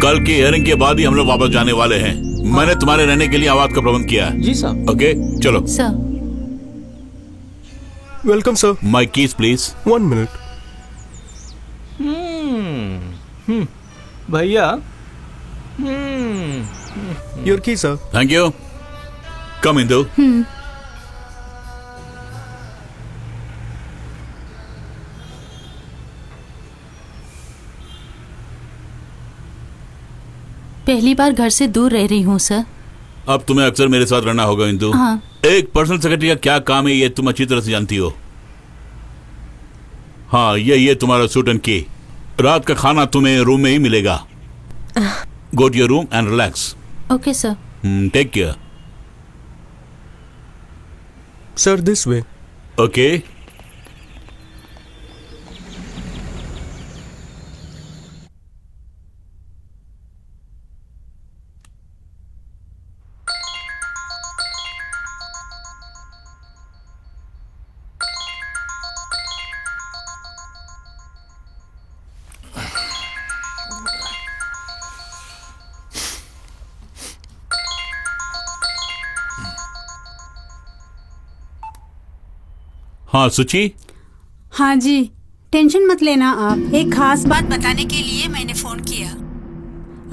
कल की हियरिंग के बाद ही हम लोग वापस जाने वाले हैं। मैंने तुम्हारे रहने के लिए आवाज का प्रबंध किया है। जी सर। ओके चलो। Sir. Welcome sir. My keys please. 1 minute. भैया। Your key sir. Thank you. Come Indu. पहली बार घर से दूर रह रही हूँ सर। अब तुम्हें अक्सर मेरे साथ रहना होगा इंदु। हाँ। एक पर्सनल सेक्रेटरी का क्या काम है ये तुम अच्छी तरह से जानती हो। हाँ ये तुम्हारा सूट एंड की। रात का खाना तुम्हें रूम में ही मिलेगा। Go to your room and relax. Okay sir. Take care. Sir this way. Okay. हाँ सुची। हाँ जी, टेंशन मत लेना आप। एक खास बात बताने के लिए मैंने फोन किया।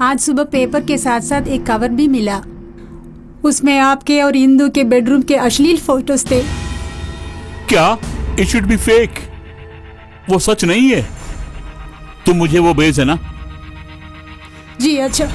आज सुबह पेपर के साथ साथ एक कवर भी मिला। उसमें आपके और इंदु के बेडरूम के अश्लील फोटोज थे। क्या? It should be fake. वो सच नहीं है। तुम मुझे वो भेज है ना? जी अच्छा।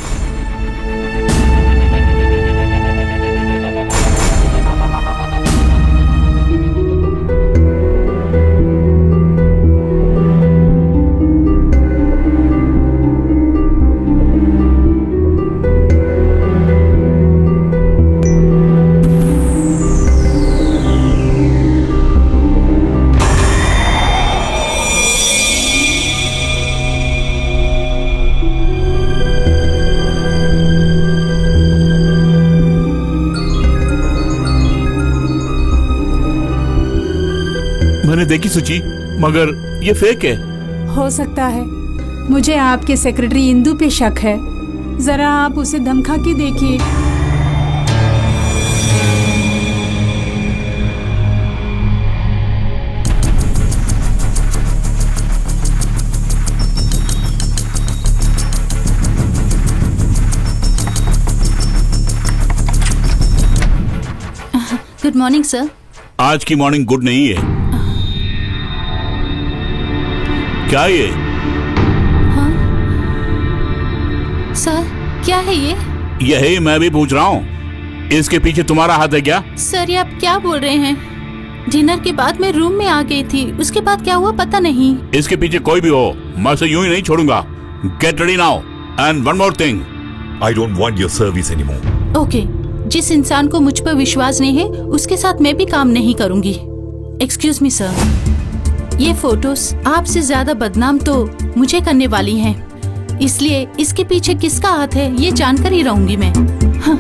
मैंने देखी सुची, मगर ये फेक है। हो सकता है। मुझे आपके सेक्रेटरी इंदु पे शक है। जरा आप उसे धमका के देखिए। Good morning sir. आज की मॉर्निंग गुड नहीं है। क्या ये? हाँ सर, क्या है ये? यही मैं भी पूछ रहा हूँ। इसके पीछे तुम्हारा हाथ है क्या? सर ये आप क्या बोल रहे हैं? डिनर के बाद मैं रूम में आ गई थी, उसके बाद क्या हुआ पता नहीं। इसके पीछे कोई भी हो, मैं उसे यूं ही नहीं छोड़ूंगा। Get ready now and one more thing, I don't want your service anymore. Okay, जिस इंसान को मुझ पर विश्वास नहीं है उसके साथ मैं भी काम नहीं करूंगी। एक्सक्यूज मी सर, ये फोटोज आपसे ज्यादा बदनाम तो मुझे करने वाली हैं, इसलिए इसके पीछे किसका हाथ है ये जानकर ही रहूंगी मैं। हाँ।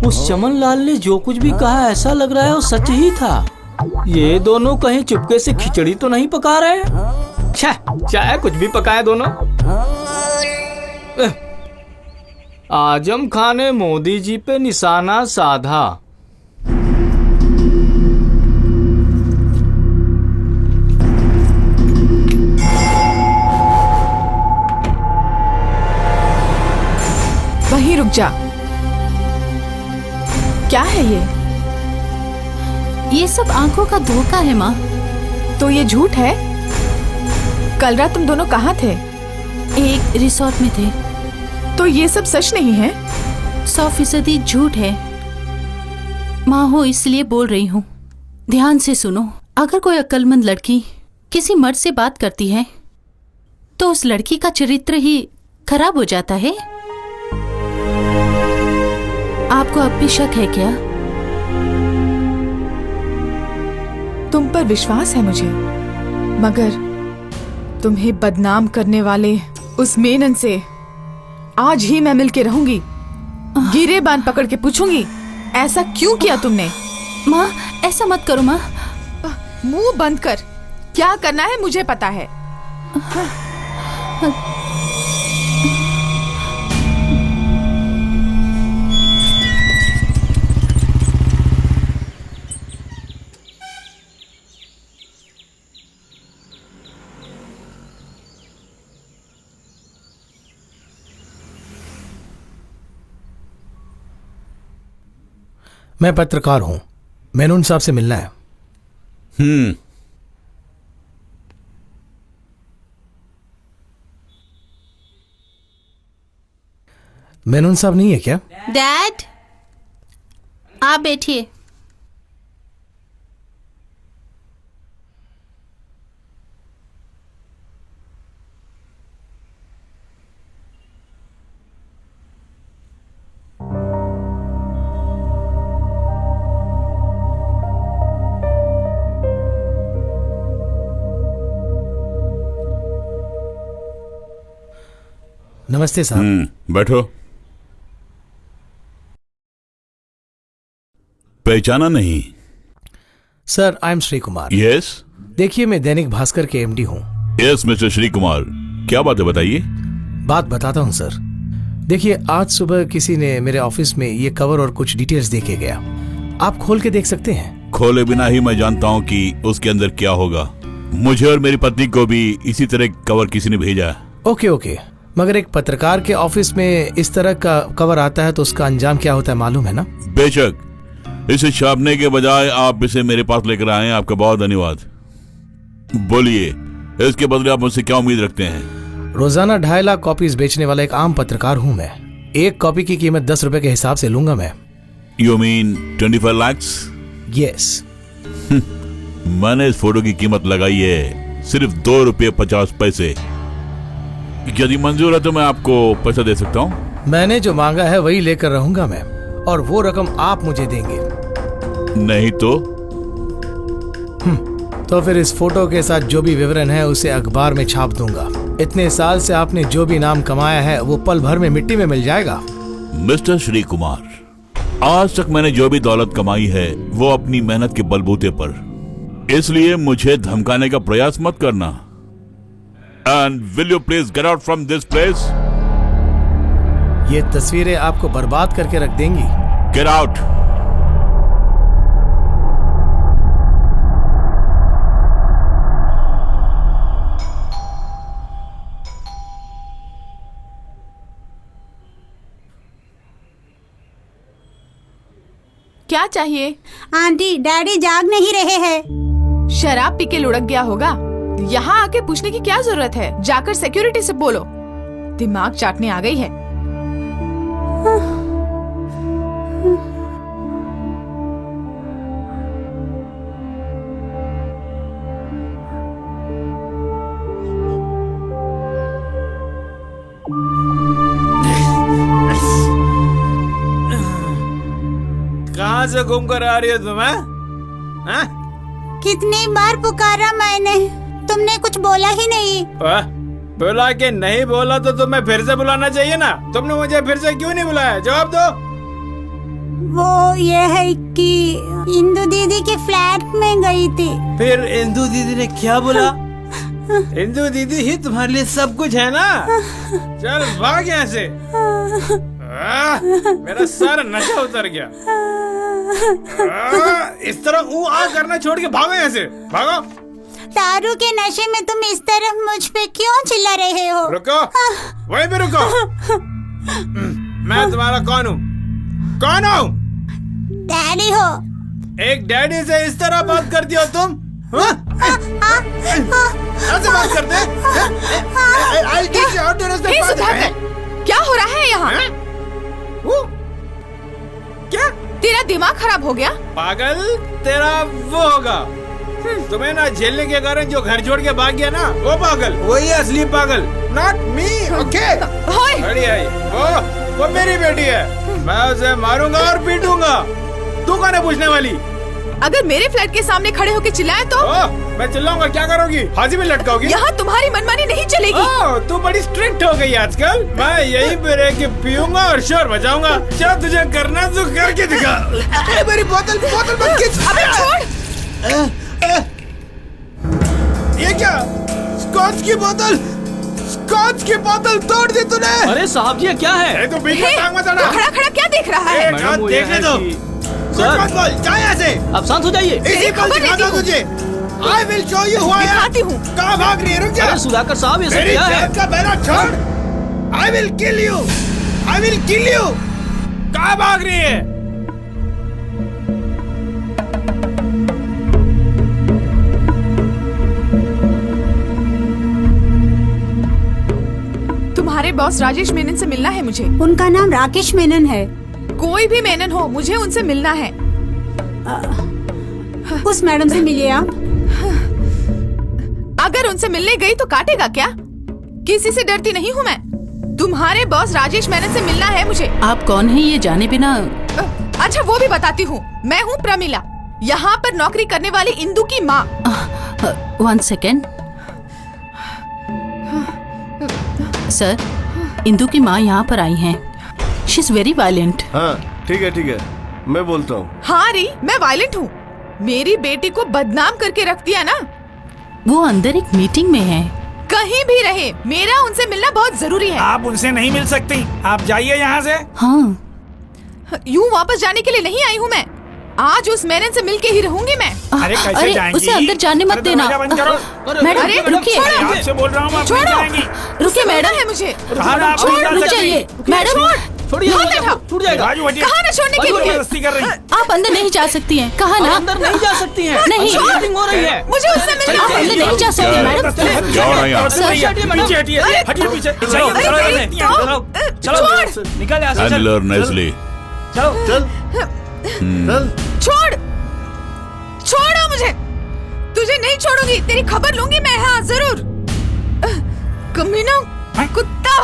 उस चमन लाल ने जो कुछ भी कहा ऐसा लग रहा है वो सच ही था। ये दोनों कहीं चुपके से खिचड़ी तो नहीं पका रहे? चाहे कुछ भी पकाए दोनों। आजम खान ने मोदी जी पे निशाना साधा। वहीं रुक जा। क्या है ये सब आंखों का धोखा है माँ। तो ये झूठ है? कल रात तुम दोनों कहाँ थे? एक रिसोर्ट में थे। तो ये सब सच नहीं है? 100% झूठ है। माँ हो इसलिए बोल रही हूँ, ध्यान से सुनो। अगर कोई अक्लमंद लड़की किसी मर्द से बात करती है तो उस लड़की का चरित्र ही खराब हो जाता है। आपको अब भी शक है क्या? तुम पर विश्वास है मुझे, मगर तुम्हें बदनाम करने वाले उस मेनन से आज ही मैं मिलके रहूंगी। गिरे बांध पकड़ के पूछूंगी, ऐसा क्यों किया तुमने? माँ ऐसा मत करो माँ। मुंह बंद कर, क्या करना है मुझे पता है। मैं पत्रकार हूं, मेनन साहब से मिलना है। मेनन साहब नहीं है क्या? डैड आप बैठिए। नमस्ते साहब। बैठो। पहचाना नहीं? Sir, I am Shri Kumar. Yes देखिए, मैं दैनिक भास्कर के एमडी हूं। यस मिस्टर श्री कुमार, क्या बात है बताइए। बात बताता हूं सर। देखिए, आज सुबह किसी ने मेरे ऑफिस में ये कवर और कुछ डिटेल्स देके गया। आप खोल के देख सकते हैं। खोले बिना ही मैं जानता हूँ कि उसके अंदर क्या होगा। मुझे और मेरी पत्नी को भी इसी तरह कवर किसी ने भेजा। ओके, मगर एक पत्रकार के ऑफिस में इस तरह का कवर आता है तो उसका अंजाम क्या होता है मालूम है ना? बेशक, इसे छापने के बजाय आप इसे मेरे पास लेकर आए, आपका बहुत धन्यवाद। बोलिए, इसके बदले आप मुझसे क्या उम्मीद रखते हैं? रोजाना 2.5 लाख कॉपीज बेचने वाला एक आम पत्रकार हूं मैं। एक कॉपी की कीमत 10 रुपए के हिसाब से लूंगा मैं। You mean 25 lakh? यस। मैंने इस फोटो की कीमत लगाई है सिर्फ 2 रुपये 50 पैसे। यदि मंजूर है तो मैं आपको पैसा दे सकता हूँ। मैंने जो मांगा है वही लेकर रहूंगा मैं, और वो रकम आप मुझे देंगे। नहीं तो? तो फिर इस फोटो के साथ जो भी विवरण है उसे अखबार में छाप दूंगा। इतने साल से आपने जो भी नाम कमाया है वो पल भर में मिट्टी में मिल जाएगा। मिस्टर श्री कुमार, आज तक मैंने जो भी दौलत कमाई है वो अपनी मेहनत के बलबूते पर, इसलिए मुझे धमकाने का प्रयास मत करना। And will you please get out from this place? ये तस्वीरें आपको बर्बाद करके रख देंगी। Get out! क्या चाहिए? आंटी, डैडी जाग नहीं रहे हैं। शराब पी के लुढ़क गया होगा। यहाँ आके पूछने की क्या जरूरत है? जाकर सिक्योरिटी से बोलो। दिमाग चाटने आ गई है। कहाँ से घूम कर आ रही हो तुम? कितनी बार पुकारा मैंने, तुमने कुछ बोला ही नहीं। बोला कि नहीं बोला तो तुम्हें फिर से बुलाना चाहिए ना। तुमने मुझे फिर से क्यों नहीं बुलाया? जवाब दो। वो ये है कि इंदु दीदी के फ्लैट में गई थी। फिर इंदु दीदी ने क्या बोला? इंदु दीदी ही तुम्हारे लिए सब कुछ है ना। चल भाग यहाँ से। मेरा सारा नशा उतर गया। इस तरह आ करना छोड़ के भागो यहाँ से, भागो। दारू के नशे में तुम इस तरह मुझ पे क्यों चिल्ला रहे हो? रुको, वहीं पे रुको। मैं तुम्हारा कौन हूँ? कौन हूँ? डैडी हो। एक डैडी से इस तरह बात करती हो तुम? ऐसे बात करते हैं? I'll teach you how to respect others. क्या हो रहा है यहाँ? क्या? तेरा दिमाग खराब हो गया? पागल, तेरा वो होगा। तुम्हें ना झेलने के कारण जो घर छोड़ के भाग गया ना, वो पागल, वही असली पागल। Not me, okay? बड़ी आई, वो मेरी बेटी है। मैं उसे मारूंगा और पीटूंगा। तू कौन है पूछने वाली? अगर मेरे फ्लैट के सामने खड़े होकर चिल्लाए तो? मैं चिल्लाऊंगा, क्या करोगी? फांसी में लटकाओगी? यहाँ तुम्हारी मनमानी नहीं चलेगी। ओह, तू बड़ी स्ट्रिक्ट हो गई आजकल। मैं यहीं पे रह के पीऊंगा और शोर बजाऊंगा। क्या तुझे करना तो करके दिखा। मेरी बोतल मत खींच। अबे छोड़। ये क्या? स्कॉच की बोतल तोड़ दी तूने। अरे साहब जी, ये क्या है? तो बीच में टांग मत अड़ा। खड़ा खड़ा क्या देख रहा है? एक हाथ देखने दो। सर, मत बोल, जा यहाँ से। अब शांत हो जाइए। इसी पर दिखाता तुझे। I will show you who I am। दिखाती हूँ। कहाँ भाग रही है? रुक जा। अरे सुधाकर साहब, ये सब मेरी क्या है? जान का बहना छोड़। I will kill you। कहाँ भाग रही है? तुम्हारे बॉस राजेश मेनन से मिलना है मुझे। उनका नाम राकेश मेनन है। कोई भी मेनन हो, मुझे उनसे मिलना है। उस मैडम से मिलिए आप। अगर उनसे मिलने गई तो काटेगा क्या? किसी से डरती नहीं हूँ मैं। तुम्हारे बॉस राजेश मेनन से मिलना है मुझे। आप कौन है ये जाने बिना? अच्छा वो भी बताती हूँ। मैं हूँ प्रमिला, यहाँ पर नौकरी करने वाली इंदु की माँ। 1 सेकेंड। सर, इंदु की माँ यहाँ पर आई हैं। She is very violent. हाँ ठीक है, मैं बोलता हूँ। हाँ री, मैं वायलेंट हूँ। मेरी बेटी को बदनाम करके रख दिया ना। वो अंदर एक मीटिंग में है। कहीं भी रहे, मेरा उनसे मिलना बहुत जरूरी है। आप उनसे नहीं मिल सकती। आप जाइए यहाँ से। हाँ, यूँ वापस जाने के लिए नहीं आई हूँ मैं। आज उस मेनन से मिल के ही रहूंगी मैं। अरे कैसे अरे जाएंगी? उसे अंदर जाने मत अरे देना। दरवाजा बंद करो। मैडम अरे, रुकिए। छोड़ो। आपसे बोल रहा हूँ, आप नहीं छोड़ो। जाएंगी। रुकिए मैडम। है मुझे। कहाँ ना आप नहीं जा रुक सकती। जाइए मैडम। छोड़िए, हाथ हटाओ। टूट जाएगा। राजू हटिए। कहाँ ना छोड़ने के लिए? जबरदस्ती कर रही। आप अंदर नहीं जा सकती हैं। कहा आप ना? अंदर नहीं जा सकती हैं। नहीं। मीटिंग हो रही है। मुझे उससे मिलना आप है। अंदर नहीं जा सकती मैडम। जाओ ना यहाँ। सर, हटिए मैडम। पीछे हटिए, हटिए पीछे। चलो, अरे, चलो, अरे, चलो, छोड़। निकल यहाँ से, चल। Handler Nestle. छोड़ो मुझे। तुझे नहीं छोड़ूंगी, तेरी खबर लूंगी मैं। हाँ जरूर। कमीना कुत्ता।